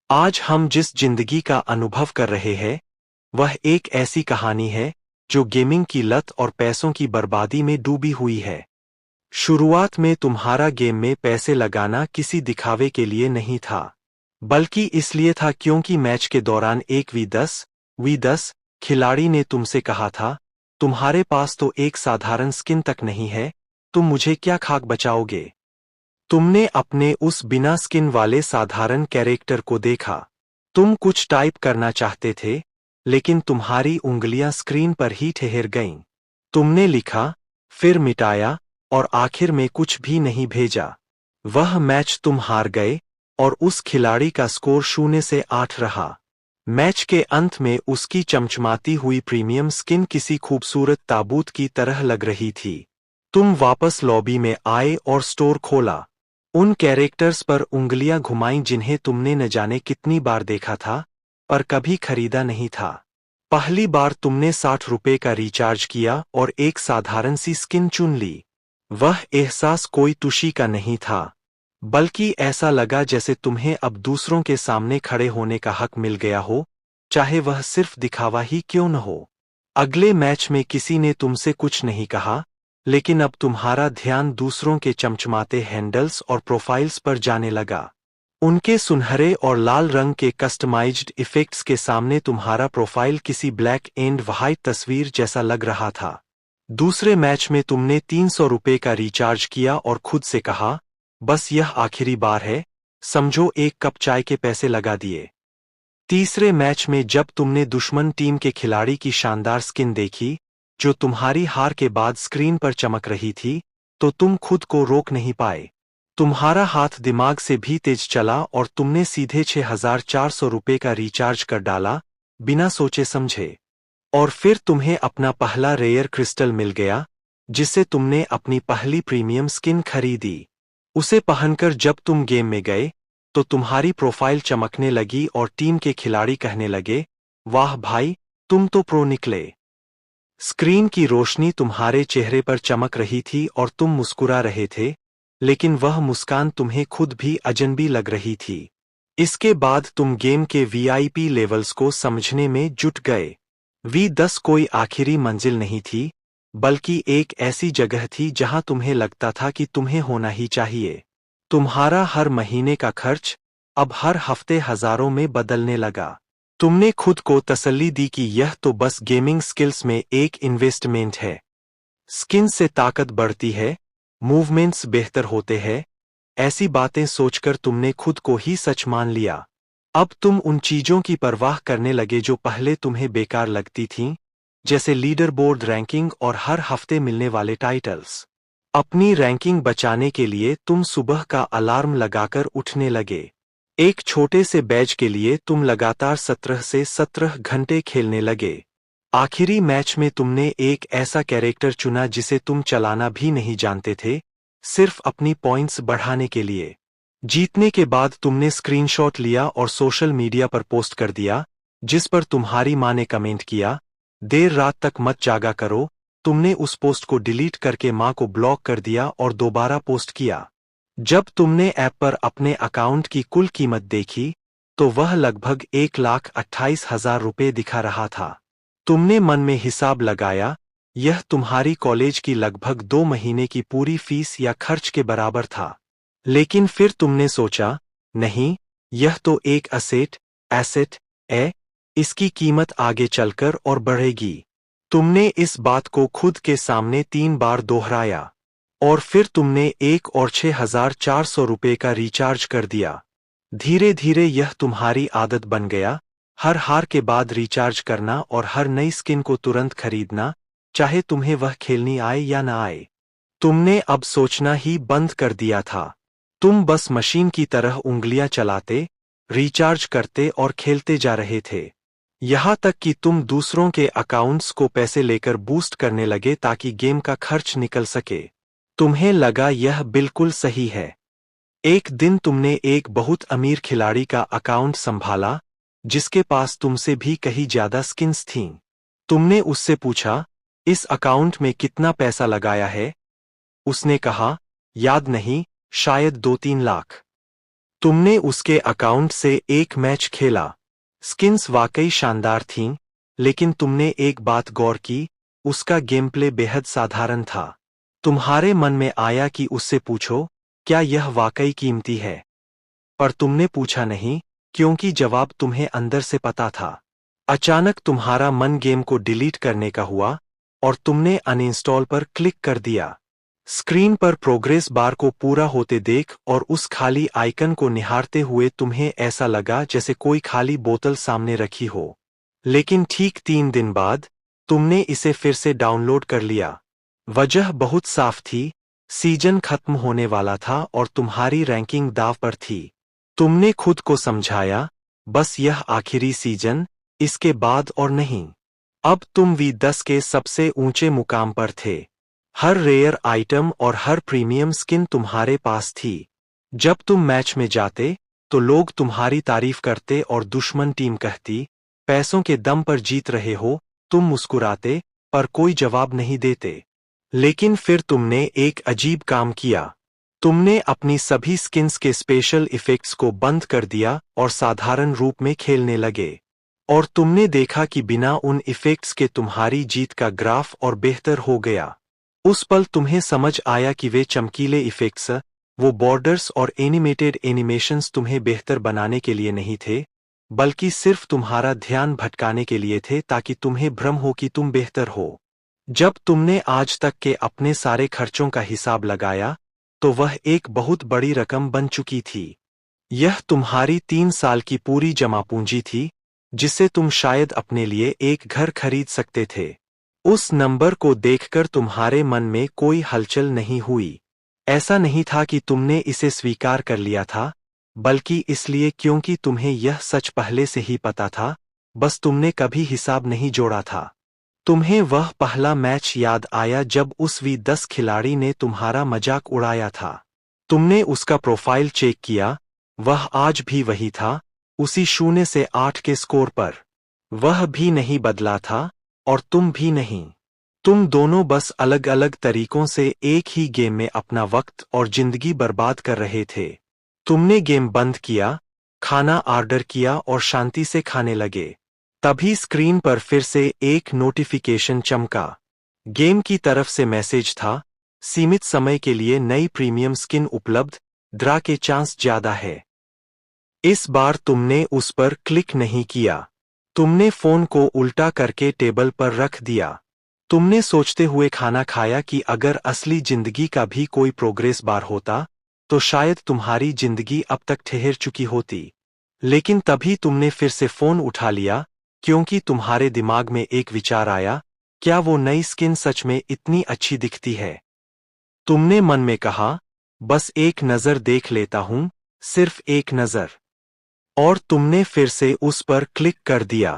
आज हम जिस जिंदगी का अनुभव कर रहे हैं वह एक ऐसी कहानी है जो गेमिंग की लत और पैसों की बर्बादी में डूबी हुई है। शुरुआत में तुम्हारा गेम में पैसे लगाना किसी दिखावे के लिए नहीं था, बल्कि इसलिए था क्योंकि मैच के दौरान एक वी10 खिलाड़ी ने तुमसे कहा था, तुम्हारे पास तो एक साधारण स्किन तक नहीं है, तुम मुझे क्या खाक बचाओगे। तुमने अपने उस बिना स्किन वाले साधारण कैरेक्टर को देखा। तुम कुछ टाइप करना चाहते थे, लेकिन तुम्हारी उंगलियां स्क्रीन पर ही ठहर गईं। तुमने लिखा, फिर मिटाया, और आखिर में कुछ भी नहीं भेजा। वह मैच तुम हार गए, और उस खिलाड़ी का स्कोर 0 से 8 रहा। मैच के अंत में उसकी चमचमाती हुई प्रीमियम स्किन किसी खूबसूरत ताबूत की तरह लग रही थी। तुम वापस लॉबी में आए और स्टोर खोला। उन कैरेक्टर्स पर उंगलियां घुमाईं जिन्हें तुमने न जाने कितनी बार देखा था, पर कभी खरीदा नहीं था। पहली बार तुमने 60 रुपए का रिचार्ज किया और एक साधारण सी स्किन चुन ली। वह एहसास कोई तुशी का नहीं था, बल्कि ऐसा लगा जैसे तुम्हें अब दूसरों के सामने खड़े होने का हक मिल गया हो, चाहे वह सिर्फ दिखावा ही क्यों न हो। अगले मैच में किसी ने तुमसे कुछ नहीं कहा, लेकिन अब तुम्हारा ध्यान दूसरों के चमचमाते हैंडल्स और प्रोफाइल्स पर जाने लगा। उनके सुनहरे और लाल रंग के कस्टमाइज्ड इफेक्ट्स के सामने तुम्हारा प्रोफाइल किसी ब्लैक एंड व्हाइट तस्वीर जैसा लग रहा था। दूसरे मैच में तुमने 300 रुपए का रिचार्ज किया और खुद से कहा, बस यह आखिरी बार है, समझो एक कप चाय के पैसे लगा दिए। तीसरे मैच में जब तुमने दुश्मन टीम के खिलाड़ी की शानदार स्किन देखी, जो तुम्हारी हार के बाद स्क्रीन पर चमक रही थी, तो तुम खुद को रोक नहीं पाए। तुम्हारा हाथ दिमाग से भी तेज चला और तुमने सीधे 6400 रुपए का रिचार्ज कर डाला, बिना सोचे समझे। और फिर तुम्हें अपना पहला रेयर क्रिस्टल मिल गया, जिससे तुमने अपनी पहली प्रीमियम स्किन खरीदी। उसे पहनकर जब तुम गेम में गए, तो तुम्हारी प्रोफाइल चमकने लगी और टीम के खिलाड़ी कहने लगे, वाह भाई, तुम तो प्रो निकले। स्क्रीन की रोशनी तुम्हारे चेहरे पर चमक रही थी और तुम मुस्कुरा रहे थे, लेकिन वह मुस्कान तुम्हें खुद भी अजनबी लग रही थी। इसके बाद तुम गेम के वीआईपी लेवल्स को समझने में जुट गए। वी10 कोई आखिरी मंजिल नहीं थी, बल्कि एक ऐसी जगह थी जहां तुम्हें लगता था कि तुम्हें होना ही चाहिए। तुम्हारा हर महीने का खर्च अब हर हफ्ते हजारों में बदलने लगा। तुमने खुद को तसल्ली दी कि यह तो बस गेमिंग स्किल्स में एक इन्वेस्टमेंट है। स्किन से ताकत बढ़ती है, मूवमेंट्स बेहतर होते हैं, ऐसी बातें सोचकर तुमने खुद को ही सच मान लिया। अब तुम उन चीजों की परवाह करने लगे जो पहले तुम्हें बेकार लगती थीं, जैसे लीडर बोर्ड रैंकिंग और हर हफ्ते मिलने वाले टाइटल्स। अपनी रैंकिंग बचाने के लिए तुम सुबह का अलार्म लगाकर उठने लगे। एक छोटे से बैज के लिए तुम लगातार 17 से 17 घंटे खेलने लगे। आखिरी मैच में तुमने एक ऐसा कैरेक्टर चुना जिसे तुम चलाना भी नहीं जानते थे, सिर्फ अपनी पॉइंट्स बढ़ाने के लिए। जीतने के बाद तुमने स्क्रीनशॉट लिया और सोशल मीडिया पर पोस्ट कर दिया, जिस पर तुम्हारी मां ने कमेंट किया, देर रात तक मत जागा करो। तुमने उस पोस्ट को डिलीट करके मां को ब्लॉक कर दिया और दोबारा पोस्ट किया। जब तुमने ऐप पर अपने अकाउंट की कुल कीमत देखी, तो वह लगभग 1,28,000 रुपए दिखा रहा था। तुमने मन में हिसाब लगाया, यह तुम्हारी कॉलेज की लगभग 2 महीने की पूरी फीस या खर्च के बराबर था। लेकिन फिर तुमने सोचा, नहीं, यह तो एक एसेट है, इसकी कीमत आगे चलकर और बढ़ेगी। तुमने इस बात को खुद के सामने 3 बार दोहराया, और फिर तुमने एक और 6,400 रुपए का रिचार्ज कर दिया। धीरे धीरे यह तुम्हारी आदत बन गया, हर हार के बाद रिचार्ज करना और हर नई स्किन को तुरंत खरीदना, चाहे तुम्हें वह खेलनी आए या न आए। तुमने अब सोचना ही बंद कर दिया था। तुम बस मशीन की तरह उंगलियां चलाते, रिचार्ज करते और खेलते जा रहे थे। यहां तक कि तुम दूसरों के अकाउंट्स को पैसे लेकर बूस्ट करने लगे ताकि गेम का खर्च निकल सके। तुम्हें लगा यह बिल्कुल सही है। एक दिन तुमने एक बहुत अमीर खिलाड़ी का अकाउंट संभाला, जिसके पास तुमसे भी कहीं ज्यादा स्किन्स थीं। तुमने उससे पूछा, इस अकाउंट में कितना पैसा लगाया है? उसने कहा, याद नहीं, शायद 2-3 लाख। तुमने उसके अकाउंट से एक मैच खेला। स्किन्स वाकई शानदार थीं, लेकिन तुमने एक बात गौर की, उसका गेम प्ले बेहद साधारण था। तुम्हारे मन में आया कि उससे पूछो, क्या यह वाकई कीमती है? पर तुमने पूछा नहीं, क्योंकि जवाब तुम्हें अंदर से पता था। अचानक तुम्हारा मन गेम को डिलीट करने का हुआ, और तुमने अनइंस्टॉल पर क्लिक कर दिया। स्क्रीन पर प्रोग्रेस बार को पूरा होते देख और उस खाली आइकन को निहारते हुए तुम्हें ऐसा लगा जैसे कोई खाली बोतल सामने रखी हो। लेकिन ठीक 3 दिन बाद, तुमने इसे फिर से डाउनलोड कर लिया। वजह बहुत साफ थी, सीजन खत्म होने वाला था और तुम्हारी रैंकिंग दांव पर थी। तुमने खुद को समझाया, बस यह आखिरी सीजन, इसके बाद और नहीं। अब तुम V10 के सबसे ऊंचे मुकाम पर थे। हर रेयर आइटम और हर प्रीमियम स्किन तुम्हारे पास थी। जब तुम मैच में जाते, तो लोग तुम्हारी तारीफ करते और दुश्मन टीम कहती, पैसों के दम पर जीत रहे हो। तुम मुस्कुराते, पर कोई जवाब नहीं देते। लेकिन फिर तुमने एक अजीब काम किया। तुमने अपनी सभी स्किन्स के स्पेशल इफेक्ट्स को बंद कर दिया और साधारण रूप में खेलने लगे। और तुमने देखा कि बिना उन इफेक्ट्स के तुम्हारी जीत का ग्राफ और बेहतर हो गया। उस पल तुम्हें समझ आया कि वे चमकीले इफेक्ट्स, वो बॉर्डर्स और एनिमेटेड एनिमेशंस तुम्हें बेहतर बनाने के लिए नहीं थे, बल्कि सिर्फ तुम्हारा ध्यान भटकाने के लिए थे ताकि तुम्हें भ्रम हो कि तुम बेहतर हो। जब तुमने आज तक के अपने सारे खर्चों का हिसाब लगाया, तो वह एक बहुत बड़ी रकम बन चुकी थी। यह तुम्हारी 3 साल की पूरी जमा पूंजी थी, जिससे तुम शायद अपने लिए एक घर खरीद सकते थे। उस नंबर को देखकर तुम्हारे मन में कोई हलचल नहीं हुई। ऐसा नहीं था कि तुमने इसे स्वीकार कर लिया था, बल्कि इसलिए क्योंकि तुम्हें यह सच पहले से ही पता था, बस तुमने कभी हिसाब नहीं जोड़ा था। तुम्हें वह पहला मैच याद आया जब उस V10 खिलाड़ी ने तुम्हारा मजाक उड़ाया था। तुमने उसका प्रोफाइल चेक किया, वह आज भी वही था, उसी 0 से 8 के स्कोर पर। वह भी नहीं बदला था, और तुम भी नहीं। तुम दोनों बस अलग-अलग तरीकों से एक ही गेम में अपना वक्त और जिंदगी बर्बाद कर रहे थे। तुमने गेम बंद किया, खाना ऑर्डर किया और शांति से खाने लगे। तभी स्क्रीन पर फिर से एक नोटिफिकेशन चमका। गेम की तरफ से मैसेज था, सीमित समय के लिए नई प्रीमियम स्किन उपलब्ध, ड्रा के चांस ज्यादा है। इस बार तुमने उस पर क्लिक नहीं किया। तुमने फोन को उल्टा करके टेबल पर रख दिया। तुमने सोचते हुए खाना खाया कि अगर असली जिंदगी का भी कोई प्रोग्रेस बार होता, तो शायद तुम्हारी जिंदगी अब तक ठहर चुकी होती। लेकिन तभी तुमने फिर से फोन उठा लिया, क्योंकि तुम्हारे दिमाग में एक विचार आया, क्या वो नई स्किन सच में इतनी अच्छी दिखती है? तुमने मन में कहा, बस एक नज़र देख लेता हूं, सिर्फ एक नज़र। और तुमने फिर से उस पर क्लिक कर दिया।